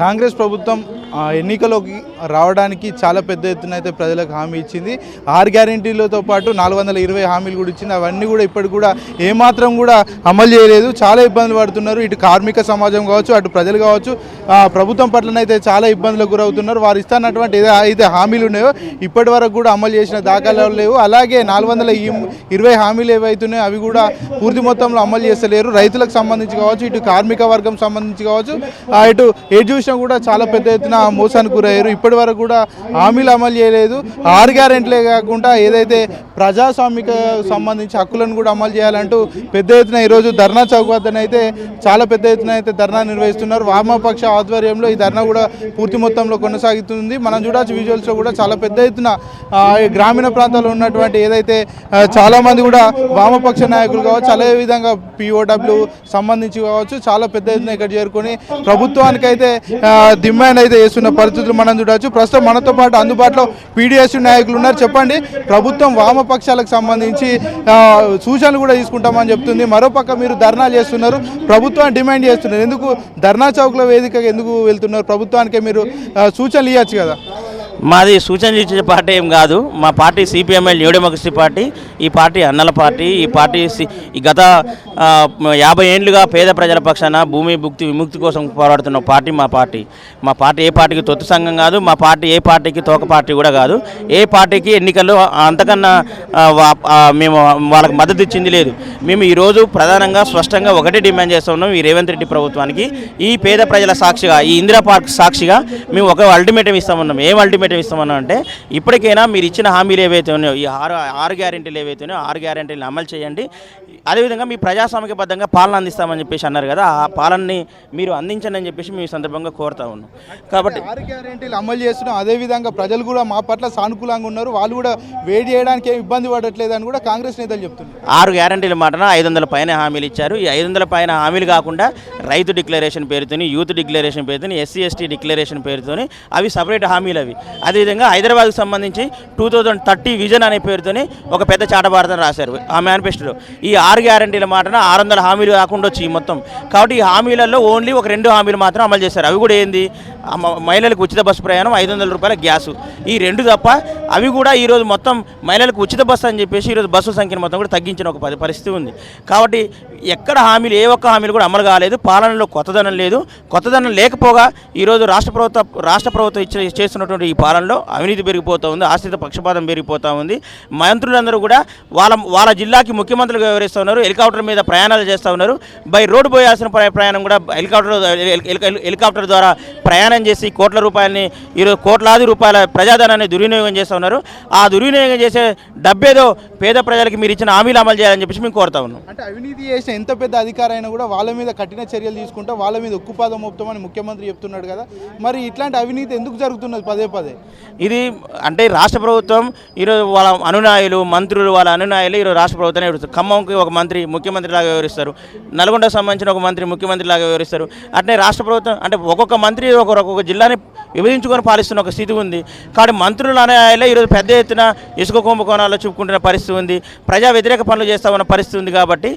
కాంగ్రెస్ ప్రభుత్వం ఎన్నికలోకి రావడానికి చాలా పెద్ద ఎత్తున అయితే ప్రజలకు హామీ ఇచ్చింది. 6 గ్యారెంటీలతో పాటు 420 హామీలు కూడా ఇచ్చింది. అవన్నీ కూడా ఇప్పటికి కూడా ఏమాత్రం కూడా అమలు చేయలేదు. చాలా ఇబ్బందులు పడుతున్నారు. ఇటు కార్మిక సమాజం కావచ్చు, అటు ప్రజలు కావచ్చు, ప్రభుత్వం పట్లనైతే చాలా ఇబ్బందులకు గురవుతున్నారు. వారు ఇస్తున్నటువంటి ఏదైతే హామీలు ఉన్నాయో ఇప్పటి వరకు కూడా అమలు చేసిన దాఖలాలు లేవు. అలాగే 420 హామీలు ఏవైతున్నాయో అవి కూడా పూర్తి మొత్తంలో అమలు చేస్తలేరు. రైతులకు సంబంధించి కావచ్చు, ఇటు కార్మిక వర్గం సంబంధించి కావచ్చు, ఇటు ఎడ్యుకేషన్ కూడా చాలా పెద్ద ఎత్తున మోసానికి గురయ్యారు. ఇప్పటి వరకు కూడా హామీలు అమలు చేయలేదు. 6 గ్యారెంటీలే కాకుండా ఏదైతే ప్రజాస్వామిక సంబంధించి హక్కులను కూడా అమలు చేయాలంటూ పెద్ద ఎత్తున ఈరోజు ధర్నా చౌక్ వద్ద అయితే చాలా పెద్ద ఎత్తున అయితే ధర్నా నిర్వహిస్తున్నారు. వామపక్ష ఆధ్వర్యంలో ఈ ధర్నా కూడా పూర్తి మొత్తంలో కొనసాగుతుంది. మనం చూడవచ్చు విజువల్స్లో కూడా చాలా పెద్ద ఎత్తున గ్రామీణ ప్రాంతాల్లో ఉన్నటువంటి ఏదైతే చాలామంది కూడా వామపక్ష నాయకులు కావచ్చు, అదేవిధంగా POW సంబంధించి కావచ్చు, చాలా పెద్ద ఎత్తున ఇక్కడ చేరుకొని ప్రభుత్వానికైతే డిమాండ్ అయితే చేస్తున్న పరిస్థితులు మనం చూడవచ్చు. ప్రస్తుతం మనతో పాటు అందుబాటులో PDSU నాయకులు ఉన్నారు. చెప్పండి, ప్రభుత్వం వామపక్షాలకు సంబంధించి సూచనలు కూడా తీసుకుంటామని చెప్తుంది. మరోపక్క మీరు ధర్నా చేస్తున్నారు, ప్రభుత్వాన్ని డిమాండ్ చేస్తున్నారు. ఎందుకు ధర్నా చౌక్ల వేదికగా ఎందుకు వెళ్తున్నారు? ప్రభుత్వానికే మీరు సూచనలు ఇవ్వచ్చు కదా. మాది సూచనలు ఇచ్చే పార్టీ ఏం కాదు. మా party CPML new democracy party. ఈ పార్టీ అన్నల పార్టీ. ఈ పార్టీ గత 50 ఏళ్లుగా పేద ప్రజల పక్షాన భూమి విముక్తి కోసం పోరాడుతున్న పార్టీ మా పార్టీ. మా పార్టీ ఏ పార్టీకి తొత్తు సంఘం కాదు. మా పార్టీ ఏ పార్టీకి తోక పార్టీ కూడా కాదు. ఏ పార్టీకి ఎన్నికల్లో అంతకన్నా మేము వాళ్ళకి మద్దతు ఇచ్చింది లేదు. మేము ఈరోజు ప్రధానంగా స్పష్టంగా ఒకటే డిమాండ్ చేస్తూ ఉన్నాం ఈ రేవంత్ రెడ్డి ప్రభుత్వానికి. ఈ పేద ప్రజల సాక్షిగా, ఈ ఇందిరా పార్క్ సాక్షిగా మేము ఒక అల్టిమేటం ఇస్తామన్నాం. ఏం అల్టిమేటం ఇస్తామన్నా అంటే, ఇప్పటికైనా మీరు ఇచ్చిన హామీలు ఏవైతే ఉన్నాయో, ఈ ఆరు గ్యారెంటీలు ఏవైతే ఉన్నాయో 6 గ్యారెంటీలను అమలు చేయండి. అదేవిధంగా మీ ప్రజాస్వామికబద్ధంగా పాలన అందిస్తామని చెప్పేసి అన్నారు కదా, ఆ పాలనని మీరు అందించండి అని చెప్పేసి మీ సందర్భంగా కోరుతా ఉన్నాం. కాబట్టి 6 గ్యారెంటీలు అమలు చేస్తున్నాం. అదేవిధంగా ప్రజలు కూడా మా పట్ల సానుకూలంగా ఉన్నారు. వాళ్ళు కూడా వేడి చేయడానికి ఏమి ఇబ్బంది పడట్లేదు అని కూడా కాంగ్రెస్ నేతలు చెప్తున్నారు. 6 గ్యారెంటీల మాటన 500 పైన హామీలు ఇచ్చారు. ఈ 500 పైన హామీలు కాకుండా రైతు డిక్లరేషన్ పేరుతోని, యూత్ డిక్లరేషన్ పేరుతోని, SC ST డిక్లరేషన్ పేరుతోని అవి సపరేట్ హామీలు అవి. అదేవిధంగా హైదరాబాద్కు సంబంధించి 2030 విజన్ అనే పేరుతోని ఒక పెద్ద చాటభారతం రాశారు ఆ మేనిఫెస్టోలో. ఈ 6 గ్యారెంటీల మాటన 600 హామీలు కాకుండా వచ్చి మొత్తం. కాబట్టి ఈ హామీలలో ఓన్లీ ఒక 2 హామీలు మాత్రం అమలు చేశారు. అవి కూడా ఏంది, మహిళలకు ఉచిత బస్సు ప్రయాణం, 500 రూపాయల గ్యాసు. ఈ 2 తప్ప అవి కూడా ఈరోజు మొత్తం మహిళలకు ఉచిత బస్సు అని చెప్పేసి ఈరోజు బస్సుల సంఖ్యను మొత్తం కూడా తగ్గించిన ఒక పరిస్థితి ఉంది. కాబట్టి ఎక్కడ హామీలు, ఏ ఒక్క హామీలు కూడా అమలు కాలేదు. పాలనలో కొత్తదనం లేదు. కొత్తదనం లేకపోగా ఈరోజు రాష్ట్ర ప్రభుత్వం చేస్తున్నటువంటి ఈ పాలనలో అవినీతి పెరిగిపోతూ ఉంది, ఆశ్రిత పక్షపాతం పెరిగిపోతూ ఉంది. మంత్రులందరూ కూడా వాళ్ళ జిల్లాకి ముఖ్యమంత్రులుగా వివరిస్తూ ఉన్నారు. హెలికాప్టర్ మీద ప్రయాణాలు చేస్తూ ఉన్నారు. బై రోడ్డు పోయాల్సిన ప్రయాణం కూడా హెలికాప్టర్ ద్వారా ప్రయాణం చేసి కోట్ల రూపాయలని, ఈరోజు కోట్లాది రూపాయల ప్రజాధనాన్ని దుర్వినియోగం చేస్తూ ఉన్నారు. ఆ దుర్వినియోగం చేసే డబ్బేదో పేద ప్రజలకి మీరు ఇచ్చిన హామీలు అమలు చేయాలని చెప్పేసి మేము కోరుతా ఉన్నాం. అంటే అవినీతి చేసిన ఎంత పెద్ద అధికారైనా కూడా వాళ్ళ మీద కఠిన చర్యలు తీసుకుంటా, వాళ్ళ మీద ఉక్కుపాదం మోపుతామని ముఖ్యమంత్రి చెప్తున్నాడు కదా. మరి ఇట్లాంటి అవినీతి ఎందుకు జరుగుతున్నది పదే పదే? ఇది అంటే రాష్ట్ర ప్రభుత్వం ఈరోజు వాళ్ళ అనునాయులు, మంత్రులు, వాళ్ళ అనునాయులు ఈరోజు రాష్ట్ర ప్రభుత్వాన్ని వివరిస్తారు. ఖమ్మంకి ఒక మంత్రి ముఖ్యమంత్రి లాగా వివరిస్తారు. నల్గొండకు సంబంధించిన ఒక మంత్రి ముఖ్యమంత్రి లాగా వివరిస్తారు. అట్లే రాష్ట్ర ప్రభుత్వం అంటే ఒక్కొక్క మంత్రి ఒక్కొక్క జిల్లాని విభజించుకొని పాలిస్తున్న ఒక స్థితి ఉంది. కాబట్టి మంత్రులు అనునాయులే ఈరోజు పెద్ద ఎత్తున ఇసుక కుంభకోణాల్లో చూపుకుంటున్న పరిస్థితి ఉంది. ప్రజా వ్యతిరేక పనులు చేస్తామన్న పరిస్థితి ఉంది. కాబట్టి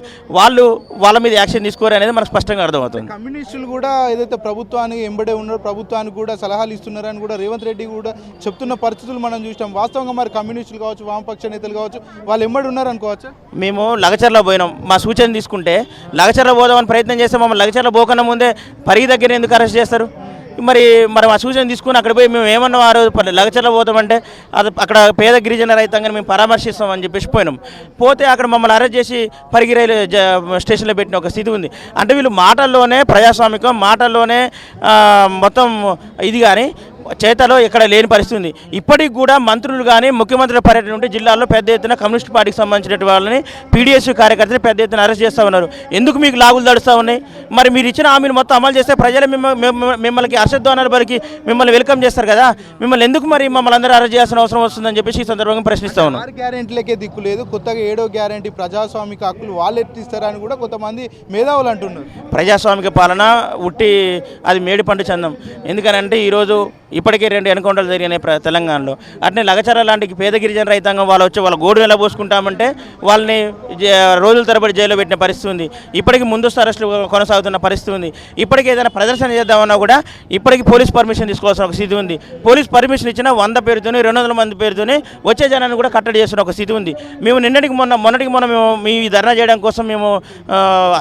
వాళ్ళ మీద యాక్షన్ తీసుకోరు అనేది మనకు స్పష్టంగా అర్థమవుతుంది. కమ్యూనిస్టులు కూడా ఏదైతే ప్రభుత్వానికి ఎంబడే ఉన్నారో, ప్రభుత్వానికి కూడా సలహాలు ఇస్తున్నారని కూడా రేవంత్ రెడ్డి కూడా చెప్తున్న పరిస్థితులు మనం చూసాం. వాస్తవంగా మరి కమ్యూనిస్టులు కావచ్చు, వామపక్ష నేతలు కావచ్చు, వాళ్ళు ఎంబడి ఉన్నారనుకోవచ్చు. మేము లగచర్ల పోయినాం. మా సూచన తీసుకుంటే లగచర్ల పోదామని ప్రయత్నం చేస్తే మమ్మల్ని లగచర్ల పోకన్నా ముందే పరిగి దగ్గర ఎందుకు అరెస్ట్ చేస్తారు? మరి మా సూచన తీసుకుని అక్కడ పోయి మేము ఏమన్నా ఆ రోజు లగచర్ల పోతామంటే అది అక్కడ పేద గిరిజన రైతాంగాన్ని మేము పరామర్శిస్తామని చెప్పేసి పోయినాం. పోతే అక్కడ మమ్మల్ని అరెస్ట్ చేసి పరిగి రైలు స్టేషన్లో పెట్టిన ఒక స్థితి ఉంది. అంటే వీళ్ళు మాటల్లోనే ప్రజాస్వామికం, మాటల్లోనే మొత్తం ఇది కానీ చేతలో ఎక్కడ లేని పరిస్థితి ఉంది. ఇప్పటికి కూడా మంత్రులు కానీ ముఖ్యమంత్రుల పర్యటన ఉంటే జిల్లాల్లో పెద్ద ఎత్తున కమ్యూనిస్ట్ పార్టీకి సంబంధించిన వాళ్ళని, PDSU కార్యకర్తలు పెద్ద ఎత్తున అరెస్ట్ చేస్తూ ఉన్నారు. ఎందుకు మీకు లాగులు దడుస్తూ ఉన్నాయి? మరి మీరు ఇచ్చిన హామీలు మొత్తం అమలు చేస్తే ప్రజలు మిమ్మల్ని హర్షధ్వానాలు పలికి మిమ్మల్ని వెల్కమ్ చేస్తారు కదా. మిమ్మల్ని ఎందుకు మరి మమ్మల్ని అందరూ అరెస్ట్ చేయాల్సిన అవసరం వస్తుందని చెప్పేసి ఈ సందర్భంగా ప్రశ్నిస్తూ ఉన్నాం. 6 గ్యారెంటీలకే దిక్కు లేదు. కొత్తగా 7వ గ్యారెంటీ ప్రజాస్వామిక హక్కులు వాళ్ళు ఎత్తిస్తారని కూడా కొంతమంది మేధావులు అంటున్నారు. ప్రజాస్వామిక పాలన ఉట్టి అది మేడిపండు చందం. ఎందుకనంటే ఈరోజు ఇప్పటికే 2 ఎన్కౌంటర్లు జరిగినాయి తెలంగాణలో. అట్నే లగచర్ల లాంటి పేద గిరిజన రైతాంగం వాళ్ళు వచ్చి వాళ్ళ గోడు ఎలా పోసుకుంటామంటే వాళ్ళని రోజుల తరబడి జైల్లో పెట్టిన పరిస్థితి ఉంది. ఇప్పటికీ ముందస్తు అరెస్టులు కొనసాగుతున్న పరిస్థితి ఉంది. ఇప్పటికీ ఏదైనా ప్రదర్శన చేద్దామన్నా కూడా ఇప్పటికీ పోలీస్ పర్మిషన్ తీసుకోవాల్సిన ఒక స్థితి ఉంది. పోలీస్ పర్మిషన్ ఇచ్చినా 100 పేరుతోని 200 మంది పేరుతోని వచ్చే జనాన్ని కూడా కట్టడి చేస్తున్న ఒక స్థితి ఉంది. మేము మొన్నటికి మొన్న మేము మీ ధర్నా చేయడం కోసం మేము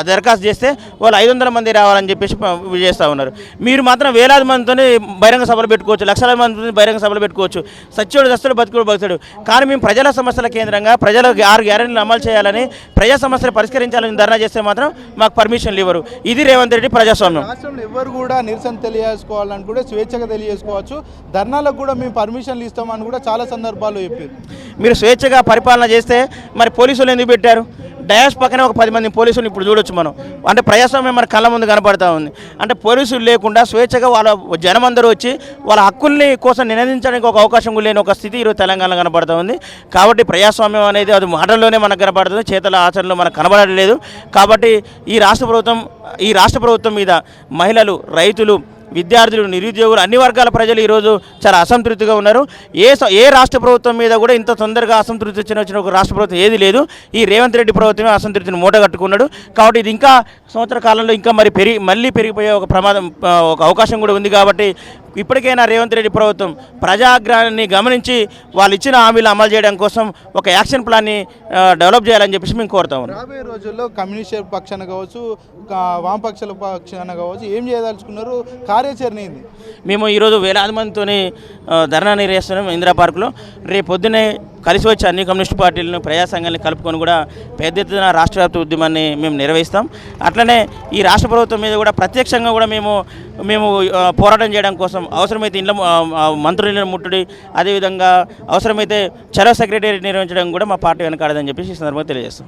దరఖాస్తు చేస్తే వాళ్ళు 500 మంది రావాలని చెప్పేసి చేస్తూ ఉన్నారు. మీరు మాత్రం వేలాది మందితో బహిరంగ సభలు పెట్టుకోవచ్చు, లక్షల మందితో బహిరంగ సభలు పెట్టుకోవచ్చు, సత్యుడు దస్తుడు బతుకుడు బతుకుడు. కానీ మేము ప్రజల సమస్యల కేంద్రంగా ప్రజల 6 గ్యారెంటీలు అమలు చేయాలని, ప్రజా సమస్యలు పరిష్కరించాలని ధర్నా చేస్తే మాత్రం మాకు పర్మిషన్లు ఇవ్వరు. ఇది రేవంత్ రెడ్డి ప్రజాస్వామ్యం. రాష్ట్రంలో ఎవరు కూడా నిరసన తెలియజేసుకోవాలని కూడా స్వేచ్ఛగా తెలియజేసుకోవచ్చు. ధర్నాలకు కూడా మేము పర్మిషన్లు ఇస్తామని కూడా చాలా సందర్భాల్లో చెప్పారు. మీరు స్వేచ్ఛగా పరిపాలన చేస్తే మరి పోలీసులు ఎందుకు పెట్టారు? డయాస్ పక్కనే ఒక 10 మంది పోలీసులు ఇప్పుడు చూడొచ్చు మనం. అంటే ప్రజాస్వామ్యం మన కళ్ళ ముందు కనపడతా ఉంది. అంటే పోలీసులు లేకుండా స్వేచ్ఛగా వాళ్ళ జనమందరూ వచ్చి వాళ్ళ హక్కుల్ని కోసం నినదించడానికి ఒక అవకాశం లేని ఒక స్థితి ఈరోజు తెలంగాణలో కనపడుతూ ఉంది. కాబట్టి ప్రజాస్వామ్యం అనేది అది మాటల్లోనే మనకు కనపడుతుంది, చేతల ఆచరణలో మనకు కనబడలేదు. కాబట్టి ఈ రాష్ట్ర ప్రభుత్వం మీద మహిళలు, రైతులు, విద్యార్థులు, నిరుద్యోగులు, అన్ని వర్గాల ప్రజలు ఈరోజు చాలా అసంతృప్తిగా ఉన్నారు. ఏ రాష్ట్ర ప్రభుత్వం మీద కూడా ఇంత తొందరగా అసంతృప్తి వచ్చిన ఒక రాష్ట్ర ప్రభుత్వం ఏది లేదు. ఈ రేవంత్ రెడ్డి ప్రభుత్వమే అసంతృప్తిని మూటగట్టుకున్నాడు. కాబట్టి ఇది ఇంకా సంవత్సర కాలంలో ఇంకా మళ్ళీ పెరిగిపోయే ఒక ఒక అవకాశం కూడా ఉంది. కాబట్టి ఇప్పటికైనా రేవంత్ రెడ్డి ప్రభుత్వం ప్రజాగ్రహాన్ని గమనించి వాళ్ళు ఇచ్చిన హామీలు అమలు చేయడం కోసం ఒక యాక్షన్ ప్లాన్ని డెవలప్ చేయాలని చెప్పేసి మేము కోరుతా ఉన్నాం. రాబోయే రోజుల్లో కమ్యూనిస్ట్ పక్షాన కావచ్చు, వామపక్షాల పక్షాన కావచ్చు ఏం చేయదలుచుకున్నారు? కార్యాచరణ ఏంది? మేము ఈరోజు వేలాది మందితోని ధర్నా నిర్వహిస్తున్నాం ఇందిరా పార్కులో. రేపు పొద్దున్నే కలిసి వచ్చే అన్ని కమ్యూనిస్ట్ పార్టీలను, ప్రజా సంఘాలను కలుపుకొని కూడా పెద్ద ఎత్తున రాష్ట్ర వ్యాప్త ఉద్యమాన్ని మేము నిర్వహిస్తాం. అట్లనే ఈ రాష్ట్ర ప్రభుత్వం మీద కూడా ప్రత్యక్షంగా కూడా మేము పోరాటం చేయడం కోసం అవసరమైతే ఇంట్లో మంత్రులను ముట్టడి, అదేవిధంగా అవసరమైతే చలో సెక్రటరీ నిర్వహించడం కూడా మా పార్టీ వెనకాడదని చెప్పేసి ఈ సందర్భంగా తెలియజేస్తాం.